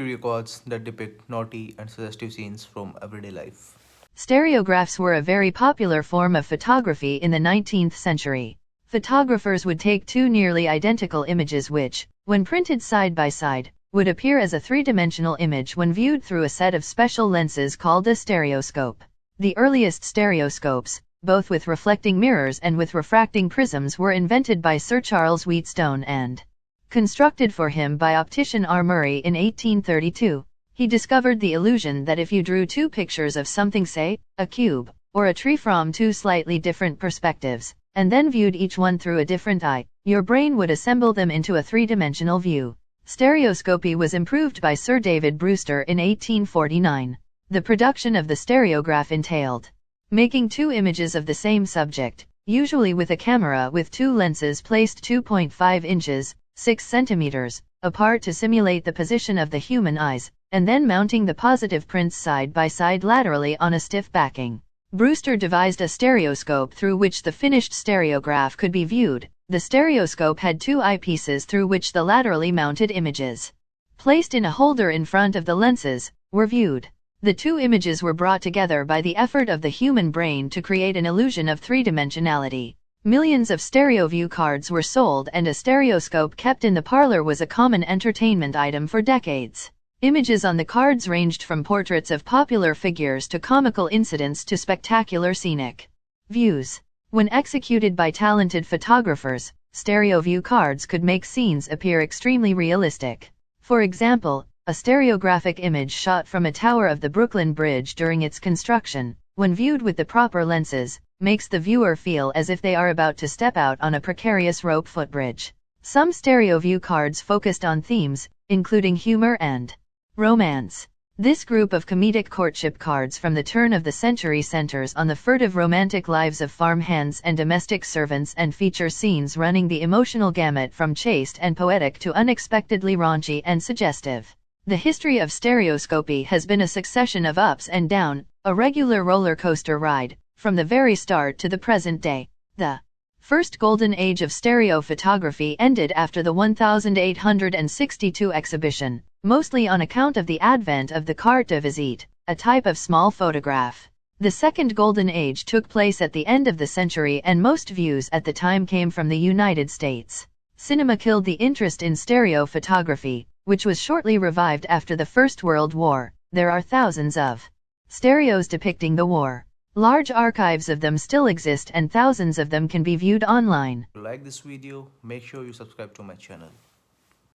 records that depict naughty and suggestive scenes from everyday life. Stereographs were a very popular form of photography in the 19th century. Photographers would take two nearly identical images which, when printed side by side, would appear as a three-dimensional image when viewed through a set of special lenses called a stereoscope. The earliest stereoscopes, both with reflecting mirrors and with refracting prisms, were invented by Sir Charles Wheatstone and constructed for him by optician R. Murray in 1832. He discovered the illusion that if you drew two pictures of something, say, a cube, or a tree, from two slightly different perspectives, and then viewed each one through a different eye, your brain would assemble them into a three-dimensional view. Stereoscopy was improved by Sir David Brewster in 1849. The production of the stereograph entailed making two images of the same subject, usually with a camera with two lenses placed 2.5 inches, 6 centimeters, apart to simulate the position of the human eyes, and then mounting the positive prints side by side laterally on a stiff backing. Brewster devised a stereoscope through which the finished stereograph could be viewed. The stereoscope had two eyepieces through which the laterally mounted images, placed in a holder in front of the lenses, were viewed. The two images were brought together by the effort of the human brain to create an illusion of three-dimensionality. Millions of stereo view cards were sold, and a stereoscope kept in the parlor was a common entertainment item for decades. Images on the cards ranged from portraits of popular figures to comical incidents to spectacular scenic views. When executed by talented photographers, stereo view cards could make scenes appear extremely realistic. For example, a stereographic image shot from a tower of the Brooklyn Bridge during its construction, when viewed with the proper lenses, makes the viewer feel as if they are about to step out on a precarious rope footbridge. Some stereo view cards focused on themes, including humor and romance. This group of comedic courtship cards from the turn of the century centers on the furtive romantic lives of farmhands and domestic servants and feature scenes running the emotional gamut from chaste and poetic to unexpectedly raunchy and suggestive. The history of stereoscopy has been a succession of ups and downs, a regular roller coaster ride, from the very start to the present day. The first golden age of stereo photography ended after the 1862 exhibition, mostly on account of the advent of the carte de visite, a type of small photograph. The second golden age took place at the end of the century, and most views at the time came from the United States. Cinema killed the interest in stereo photography, which was shortly revived after the First World War. There are thousands of stereos depicting the war. Large archives of them still exist, and thousands of them can be viewed online. If you like this video, make sure you subscribe to my channel.